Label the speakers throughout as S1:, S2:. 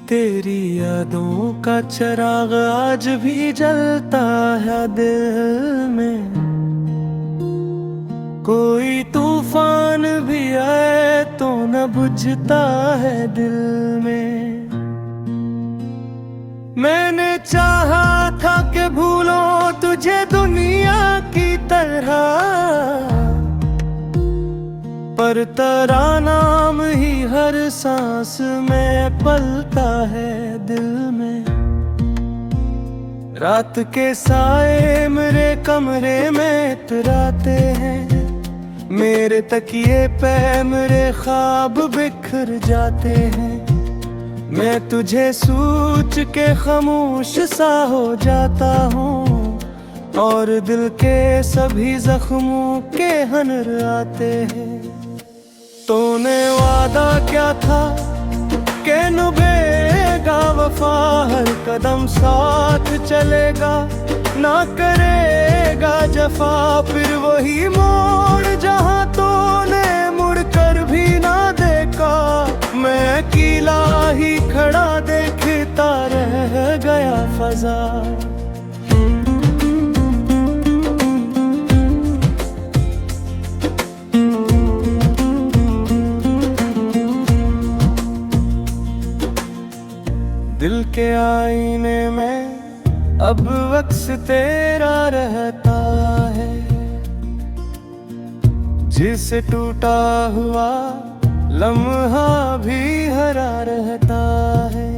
S1: तेरी यादों का चिराग आज भी जलता है दिल में। कोई तूफान भी आए तो न बुझता है दिल में। मैंने चाहा था कि भूलो तुझे दुनिया की तरह, पर तेरा नाम ही हर सांस में पलता है दिल में। रात के साए मेरे कमरे में इतराते हैं, मेरे तकिए पे मेरे ख्वाब बिखर जाते हैं। मैं तुझे सोच के खामोश सा हो जाता हूँ, और दिल के सभी जख्मों के हनर आते हैं। तूने वादा क्या था कि निभाएगा वफा, हर कदम साथ चलेगा ना करेगा जफा। फिर वही मोड़ जहाँ तूने मुड़ कर भी ना देखा, मैं अकेला ही खड़ा देखता रह गया फजा। दिल के आईने में अब अक्स तेरा रहता है, जिसे टूटा हुआ लम्हा भी हरा रहता है।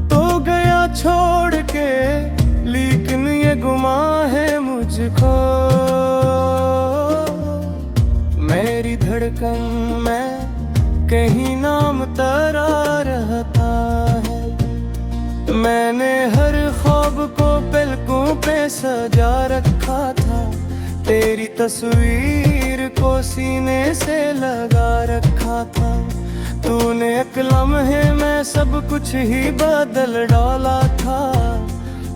S1: तो गया छोड़ के लेकिन ये गुमा है मुझको, मेरी धड़कन में कहीं नाम तेरा रहता है। मैंने हर ख्वाब को पलकों पे सजा रखा था, तेरी तस्वीर को सीने से लगा रखा था। तूने एक लम्हे में सब कुछ ही बदल डाला था,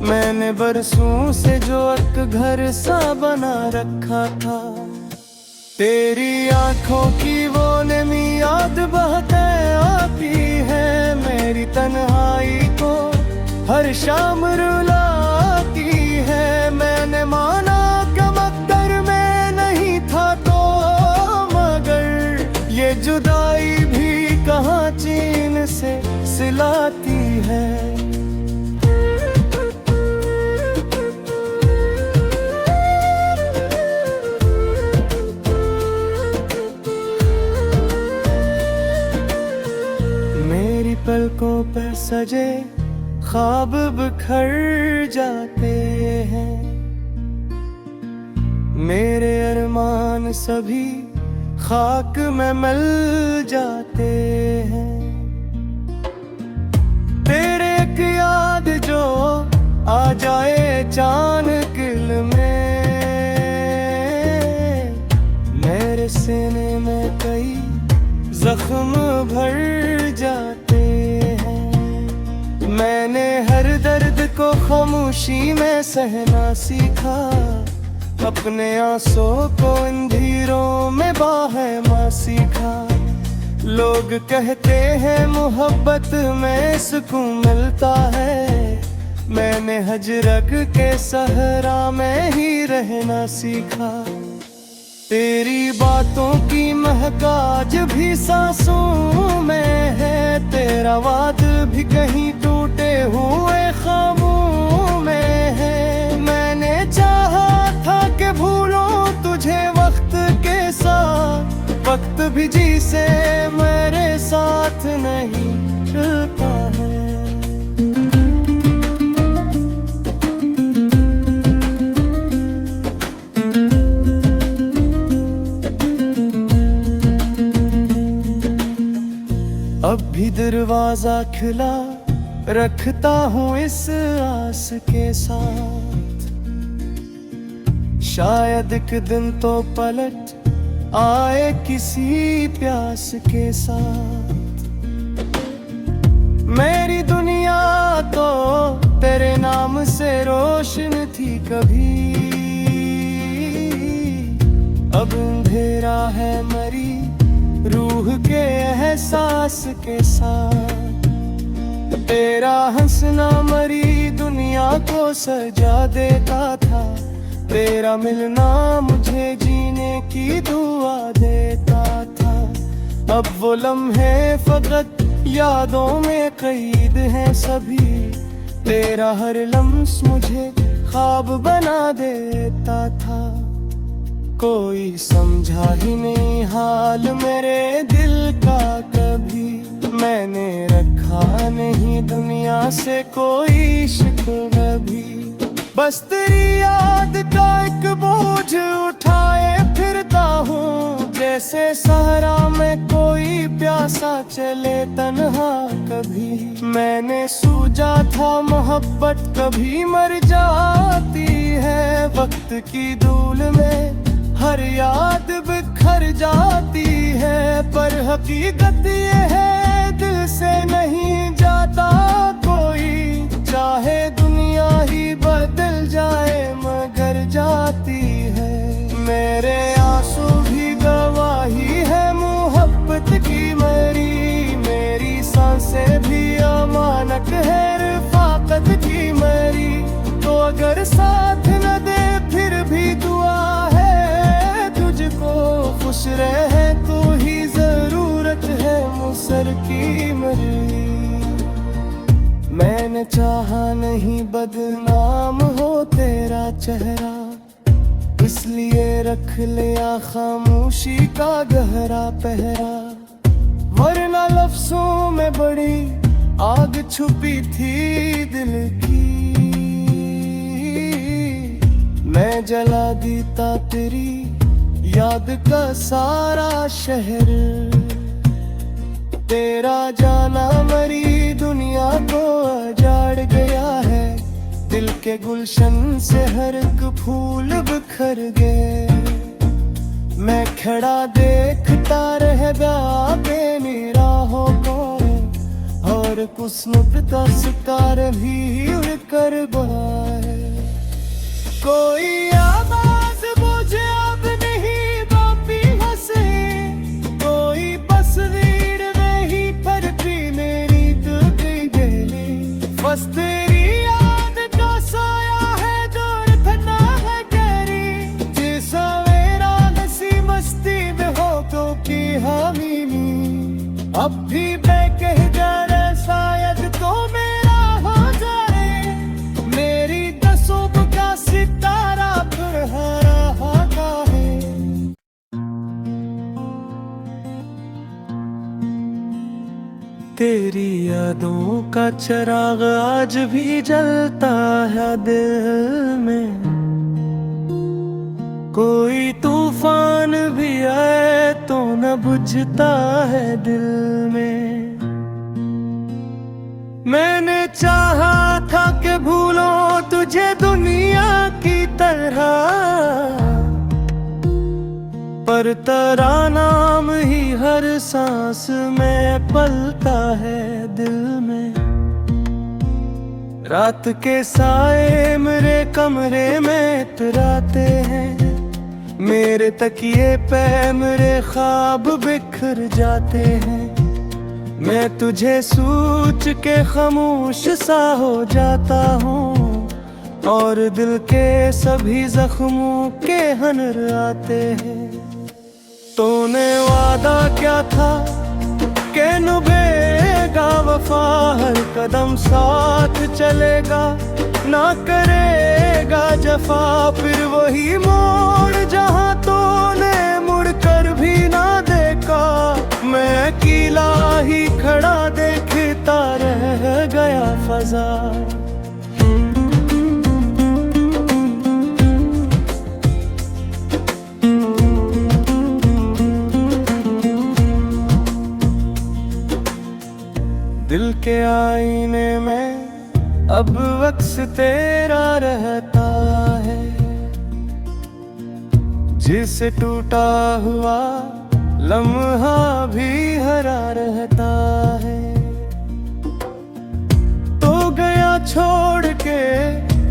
S1: मैंने बरसों से जो एक घर सा बना रखा था। तेरी आंखों की वो नमी याद बहते आती है, मेरी तन्हाई को हर शाम रुलाती है। मैंने माना कि मकदर में नहीं था तो मगर ये जुदाई भी कहाँ चीन से सिलाती है। पलकों पर सजे ख्वाब बिखर जाते हैं, मेरे अरमान सभी खाक में मिल जाते हैं। तेरे एक याद जो आ जाए अचानक दिल में, मेरे सीने में कई जख्म भर जाते हैं। मैंने हर दर्द को खामोशी में सहना सीखा, अपने आंसुओं को अंधेरों में बहाना सीखा। लोग कहते हैं मोहब्बत में सुकून मिलता है, मैंने हजरत के सहरा में ही रहना सीखा। तेरी बातों की महक आज भी सांसों में है, तेरा वाद भी कहीं टूटे हुए ख्वाबों में है। मैंने चाहा था कि भूलूं तुझे वक्त के साथ, वक्त भी जी से मेरे साथ नहीं चलता है। अब भी दरवाजा खुला रखता हूँ इस आस के साथ, शायद एक दिन तो पलट आए किसी प्यास के साथ। मेरी दुनिया तो तेरे नाम से रोशन थी कभी, अब अंधेरा है मरी रूह के एहसास के साथ। तेरा हंसना मरी दुनिया को सजा देता था, तेरा मिलना मुझे जीने की दुआ देता था। अब वो लम्हे फकत यादों में कैद हैं सभी, तेरा हर लम्स मुझे ख्वाब बना देता था। कोई समझा ही नहीं हाल मेरे दिल का कभी, मैंने रखा नहीं दुनिया से कोई शिकवा भी। बस तेरी याद का एक बोझ उठाए फिरता हूँ, जैसे सहरा में कोई प्यासा चले तन्हा कभी। मैंने सूझा था मोहब्बत कभी मर जाती है, वक्त की धूल में हर याद बिखर जाती है। पर हकीकत ये है दिल से नहीं जाता कोई, चाहे दुनिया ही बदल जाए मगर जाती है। मेरे आंसू भी गवाही है मोहब्बत की मेरी सांसें भी अमानत है रफ़ाकत की मेरी। तो अगर साथ न दे फिर भी दुआ है तुझको, खुश रहे तो ही जरूरत है मुसर की मेरी। मैंने चाहा नहीं बदनाम हो तेरा चेहरा, इसलिए रख लिया खामोशी का गहरा पहरा। वरना लफ्जों में बड़ी आग छुपी थी दिल की, मैं जला देता तेरी याद का सारा शहर। तेरा जाना मरी दुनिया को उजाड़ गया है, दिल के गुलशन से हर एक फूल बिखर गए। मैं खड़ा देखता रह गया बेनिराहों को, और कुछ नुकता सितारे भी उड़ कर गए। कोई आवाज मुझे अब नहीं बापी हंसे, कोई तस्वीर नहीं पर भी मेरी दिल की गली। बस तेरी याद का साया है जो इतना है गहरी, जैसा मेरा नसी मस्ती में हो तो की हमीमी। अब भी मैं कह जा रहा शायद तो मेरा हो जाए, मेरी दसों का सितारा फिर हरा होता है। तेरी यादों का चिराग आज भी जलता है दिल में, कोई तूफान भी आए तो न बुझता है दिल में। मैंने चाहा था कि भूलो तुझे दुनिया की तरह, पर तेरा नाम ही हर सांस में पलता है दिल में। रात के साए मेरे कमरे में इतराते हैं, मेरे तकिए पे मेरे ख्वाब बिखर जाते हैं। मैं तुझे सोच के खामोश सा हो जाता हूँ, और दिल के सभी जख्मों के हनर आते हैं। तूने वादा क्या था कि निभाएगा वफा, हर कदम साथ चलेगा ना करेगा जफा। फिर वही मोड़ जहाँ तूने मुड़ कर भी ना देखा, मैं अकेला ही खड़ा देखता रह गया फजा। दिल के आईने में अब अक्स तेरा रहता है, जिसे टूटा हुआ लम्हा भी हरा रहता है। तो गया छोड़ के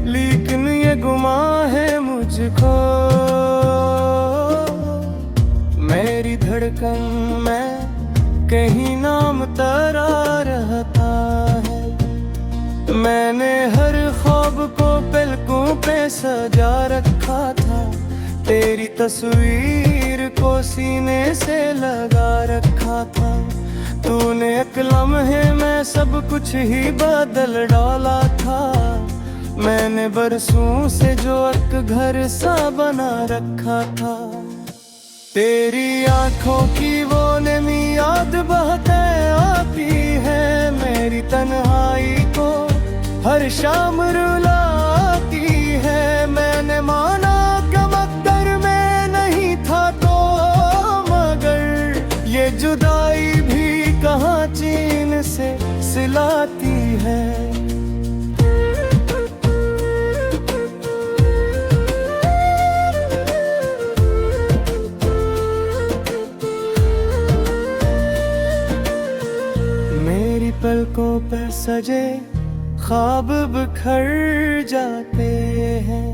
S1: लेकिन ये गुमा है मुझको, मेरी धड़कन मैं कहीं नाम तेरा रहता है। मैंने हर ख्वाब को पलकों पे सजा रखा था, तेरी तस्वीर को सीने से लगा रखा था। तूने एक लम्हे में सब कुछ ही बदल डाला था। मैंने बरसों से जो एक घर सा बना रखा था। तेरी आंखों की वो नमी याद बहते आती है, मेरी तन्हाई को हर शाम रुलाती है। मैंने माना कि मकदर में नहीं था तो मगर ये जुदाई भी कहाँ चीन से सिलाती है। मेरी पलकों पर सजे ख्वाब बिखर जाते हैं,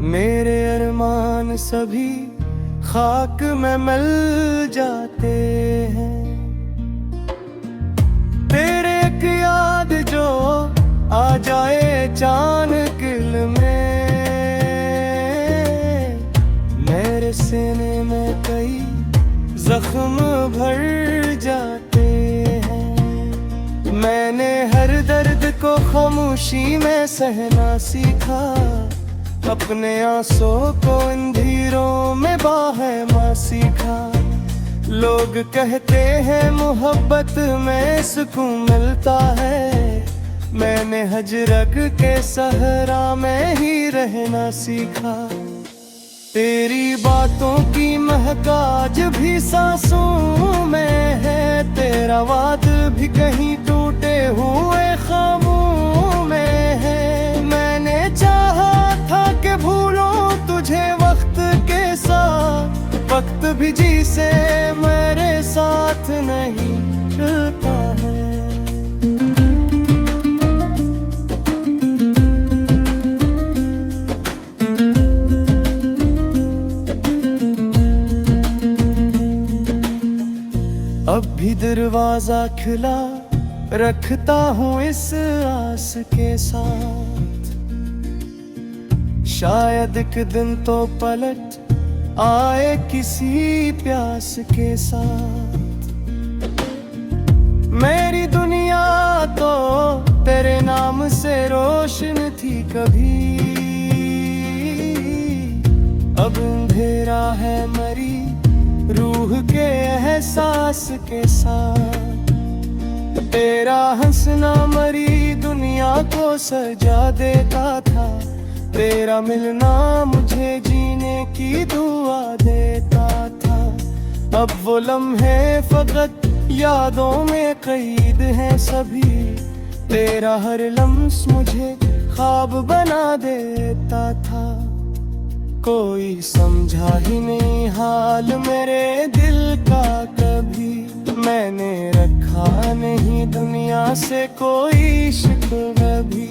S1: मेरे अरमान सभी खाक में मिल जाते हैं। तेरे एक याद जो आ जाए अचानक दिल में, मेरे सीने में कई जख्म भर जाते हैं। मैंने हर दर्द को खामोशी में सहना सीखा, अपने आंसुओं को अंधेरों में बहाना सीखा। लोग कहते हैं मोहब्बत में सुकून मिलता है, मैंने हजरत के सहरा में ही रहना सीखा। तेरी बातों की महक आज भी सांसों में है, तेरा वाद भी कहीं टूटे हुए ख्वाबों में है। मैंने चाहा था कि भूलो तुझे वक्त के साथ, वक्त भी जी से मेरे साथ नहीं चलता है। अब भी दरवाजा खुला रखता हूँ इस आस के साथ, शायद एक दिन तो पलट आए किसी प्यास के साथ। मेरी दुनिया तो तेरे नाम से रोशन थी कभी, अब अंधेरा है मरी रूह के एहसास के साथ। तेरा हंसना मरी दुनिया को सजा देता था, तेरा मिलना मुझे जीने की दुआ देता था। अब वो लम्हे फकत यादों में कैद हैं सभी, तेरा हर लम्स मुझे ख्वाब बना देता था। कोई समझा ही नहीं हाल मेरे दिल का कभी, मैंने रखा नहीं दुनिया से कोई शिकवा भी।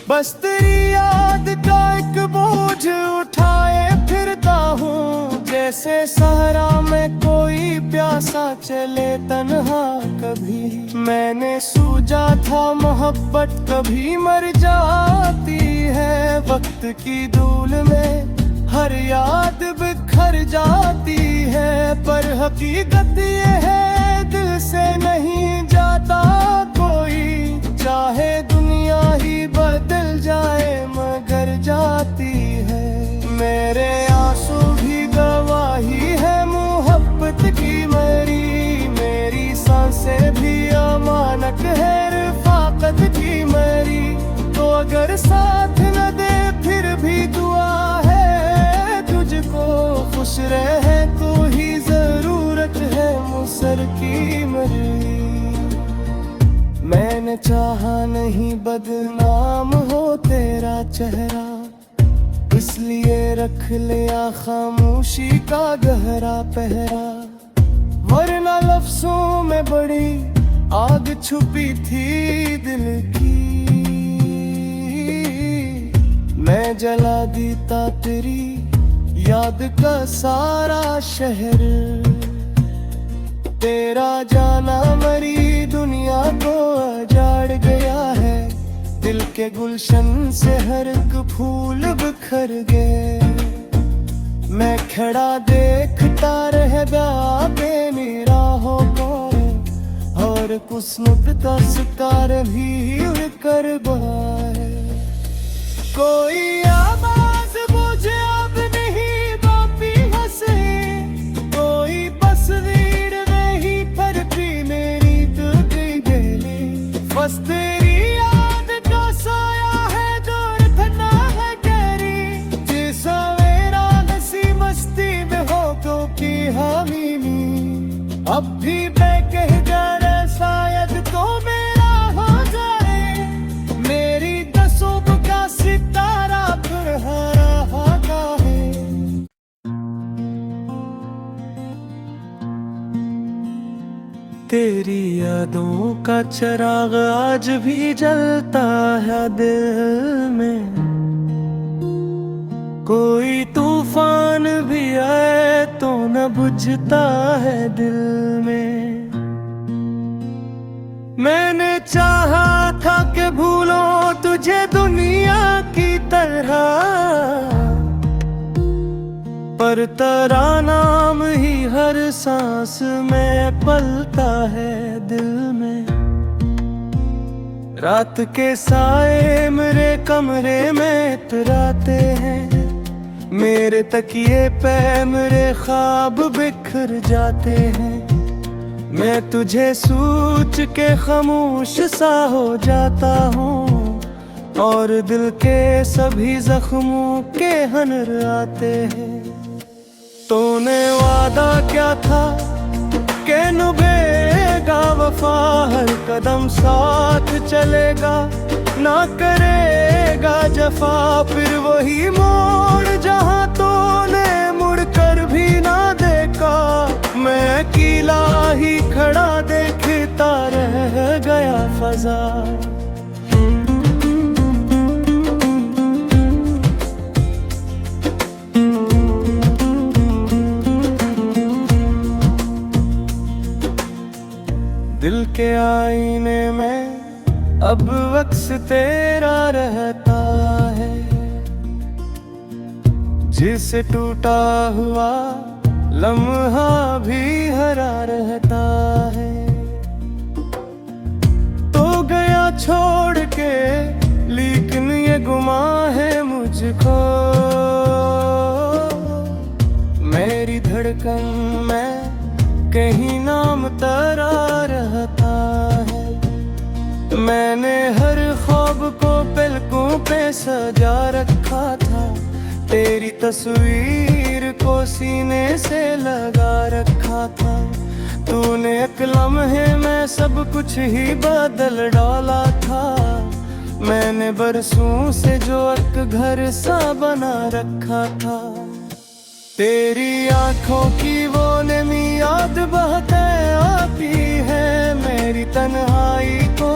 S1: बस तेरी याद का एक बोझ उठाए फिरता हूँ, जैसे सहरा में कोई प्यासा चले तन्हा कभी। मैंने सूझा था मोहब्बत कभी मर जाती है, वक्त की धूल में हर याद बिखर जाती है। पर हकीकत ये है दिल से नहीं जाता कोई, चाहे दुनिया ही बदल जाए मगर जाती है। मेरे आंसू भी गवाही है मोहब्बत की मरी, मेरी सांसें भी अमानत है रफ़ाकत की मरी। तो अगर साथ न दे फिर भी दुआ है तुझको, खुश रहे तो ही जरूरत है मुसर की मरी। मैंने चाहा नहीं बदनाम हो तेरा चेहरा, इसलिए रख लिया खामोशी का गहरा पहरा। वरना लफ्जों में बड़ी आग छुपी थी दिल की, मैं जला देता तेरी याद का सारा शहर। तेरा जाना मरी दुनिया को उजाड़ गया है, दिल के गुलशन से हर एक फूल बिखर गए। मैं खड़ा देखता रह गया बेनिराहों को, और कुछ नुकता सितार भी उड़ कर बहाए। कोई आवाज मुझे अब नहीं बापी हंसे, कोई तस्वीर नहीं पर भी मेरी टूटी गली। बस तेरी याद का साया है, दूर थना है गहरी, जिस सवेरा नसी मस्ती में हो तो की हमीमी। अब भी मैं कह जा रहा शायद तो मेरा हो जाए, मेरी दसों का सितारा फिर हरा होता है। तेरी यादों का चिराग आज भी जलता है दिल में, कोई तूफान भी आए तो न बुझता है दिल में। मैंने चाहा था कि भूलो तुझे दुनिया की तरह, पर तेरा नाम ही हर सांस में पलता है दिल में। रात के साए मेरे कमरे में इतराते हैं, मेरे तकिए पे मेरे ख्वाब बिखर जाते हैं। मैं तुझे सोच के खामोश सा हो जाता हूँ, और दिल के सभी जख्मों के हनर आते हैं। तूने वादा क्या था कि निभाएगा वफा, हर कदम साथ चलेगा ना करेगा जफा। फिर वही मोड़ जहाँ तूने मुड़ कर भी ना देखा, मैं अकेला ही खड़ा देखता रह गया फजा। दिल के आईने में अब अक्स तेरा रहता है, जिसे टूटा हुआ लम्हा भी हरा रहता है। तो गया छोड़ के लेकिन ये गुमा है मुझको, मेरी धड़कन में कहीं नाम तेरा रहता है। मैंने हर ख्वाब को पलकों पे सजा रखा था, तेरी तस्वीर को सीने से लगा रखा था। तूने एक लम्हे में सब कुछ ही बदल डाला था, मैंने बरसों से जो एक घर सा बना रखा था। तेरी आंखों की वो नमी याद बहते आती है, मेरी तन्हाई को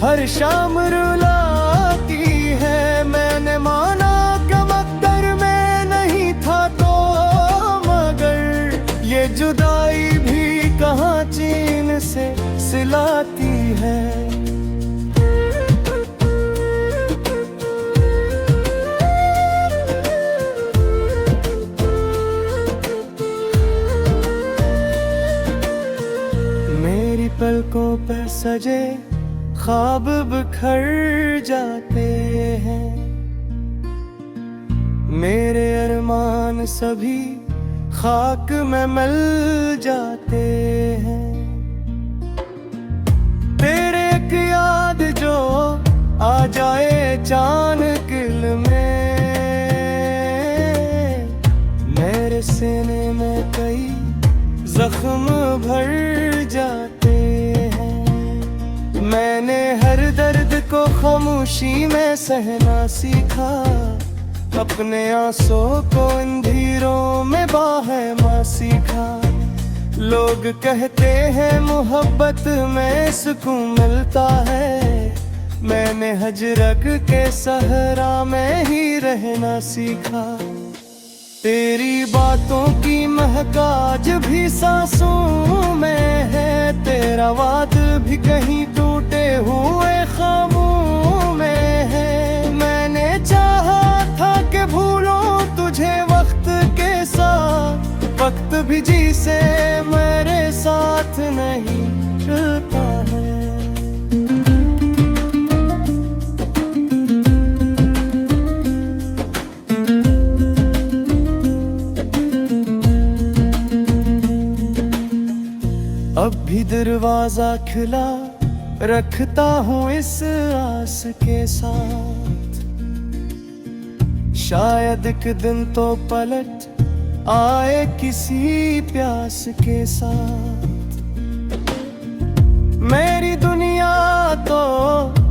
S1: हर शाम रुलाती है। मैंने माना कि मकदर में नहीं था तो मगर ये जुदाई भी कहाँ चीन से सिलाती है। पलकों पर सजे ख्वाब बिखर जाते हैं, मेरे अरमान सभी खाक में मिल जाते हैं। तेरे एक याद जो आ जाए अचानक में, मेरे सीने में कई जख्म भर जाते हैं। मैंने हर दर्द को खामोशी में सहना सीखा, अपने आंसुओं को अंधेरों में बहाना सीखा। लोग कहते हैं मोहब्बत में सुकून मिलता है, मैंने हजरत के सहरा में ही रहना सीखा। तेरी बातों की महक आज आज भी सांसों में है तेरा वाद भी कहीं टूटे हुए ख्वाबों में है। मैंने चाहा था कि भूलूं तुझे वक्त के साथ, वक्त भी जी से मेरे साथ नहीं चलता है। अब भी दरवाजा खुला रखता हूँ इस आस के साथ, शायद एक दिन तो पलट आए किसी प्यास के साथ। मेरी दुनिया तो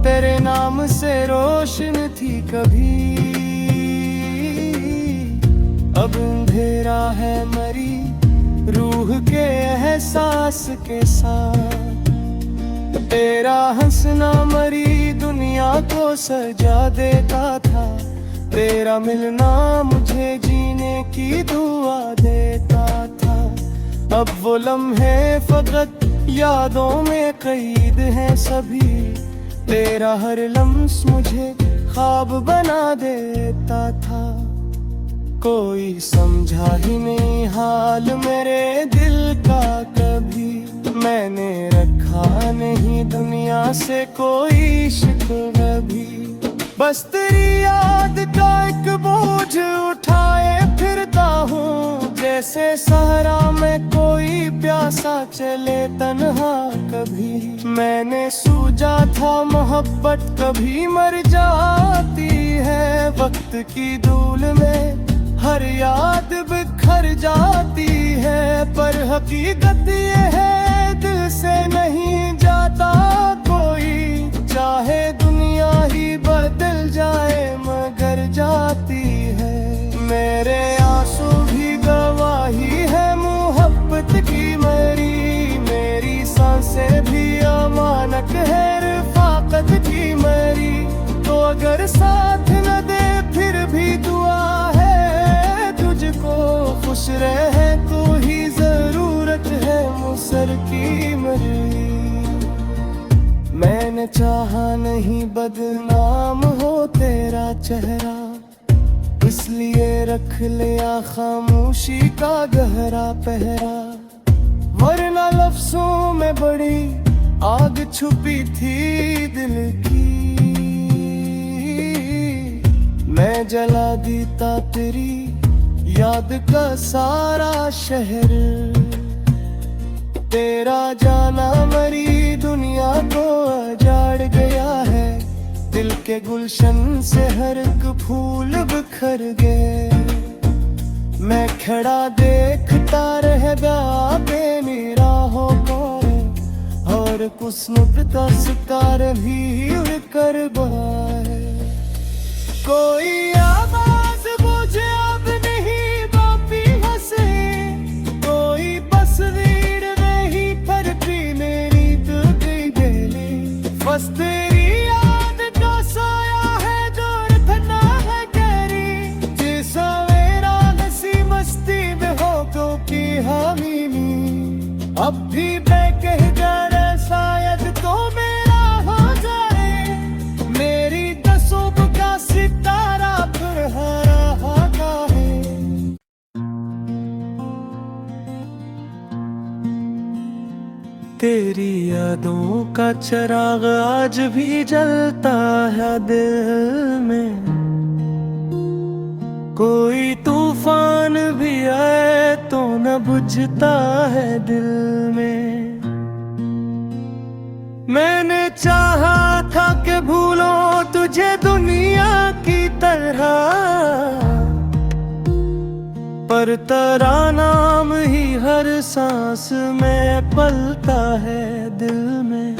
S1: तेरे नाम से रोशन थी कभी, अब अंधेरा है मरी रूह के एहसास के साथ। तेरा हंसना मरी दुनिया को सजा देता था, तेरा मिलना मुझे जीने की दुआ देता था। अब वो लम्हे फकत यादों में कैद हैं सभी, तेरा हर लम्स मुझे ख्वाब बना देता था। कोई समझा ही नहीं हाल मेरे दिल का कभी, मैंने रखा नहीं दुनिया से कोई शिकवा भी। बस तेरी याद का एक बोझ उठाए फिरता हूँ, जैसे सहरा में कोई प्यासा चले तन्हा कभी। मैंने सूझा था मोहब्बत कभी मर जाती है, वक्त की धूल में हर याद बिखर जाती है। पर हकीकत ये है दिल से नहीं जाता कोई, चाहे दुनिया ही बदल जाए मगर जाती है। मेरे आंसू भी गवाही है मोहब्बत की मेरी सांसें भी अमानत है रफ़ाकत की मेरी। तो अगर साथ न दे फिर भी दुआ है तुझको, खुश रहे तू ही जरूरत है मुसर की मेरी। मैंने चाहा नहीं बदनाम हो तेरा चेहरा, इसलिए रख लिया खामोशी का गहरा पहरा। वरना लफ्जों में बड़ी आग छुपी थी दिल की, मैं जला देता तेरी याद का सारा शहर। तेरा जाना मरी दुनिया को उजाड़ गया है, दिल के गुलशन से हर एक फूल बिखर गए। मैं खड़ा देखता रह गया बेनिराहों को, और कुछ नुकता सितारे भी उड़ कर बहाए। कोई आवाज मुझे अब नहीं बापी हंसे, कोई तस्वीर नहीं फरती मेरी तो गई गली। बस तेरी याद का साया है दूर फना है गहरी, जैसा मेरा हंसी मस्ती में हो तो की हमीमी। अब भी बेकह जाना शायद तो मेरा हो जाए, मेरी दसों का सितारा फिर हरा है। तेरी यादों का चिराग आज भी जलता है दिल में, कोई तूफान भी आए तो न बुझता है दिल में। मैंने चाहा था कि भूलो तुझे दुनिया की तरह, पर तेरा नाम ही हर सांस में पलता है दिल में।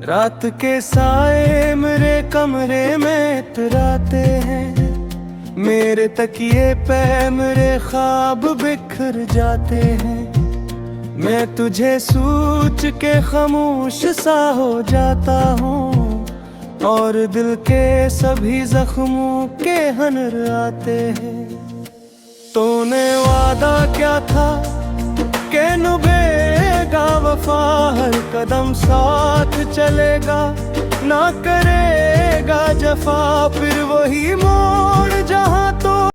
S1: रात के साए मेरे कमरे में इतराते हैं, मेरे तकिए पे मेरे ख्वाब बिखर जाते हैं। मैं तुझे सोच के खामोश सा हो जाता हूँ, और दिल के सभी जख्मों के हनर आते हैं। तूने वादा क्या था के निभाएगा वफा, हर कदम साथ चलेगा ना करेगा जफा, फिर वही मोड़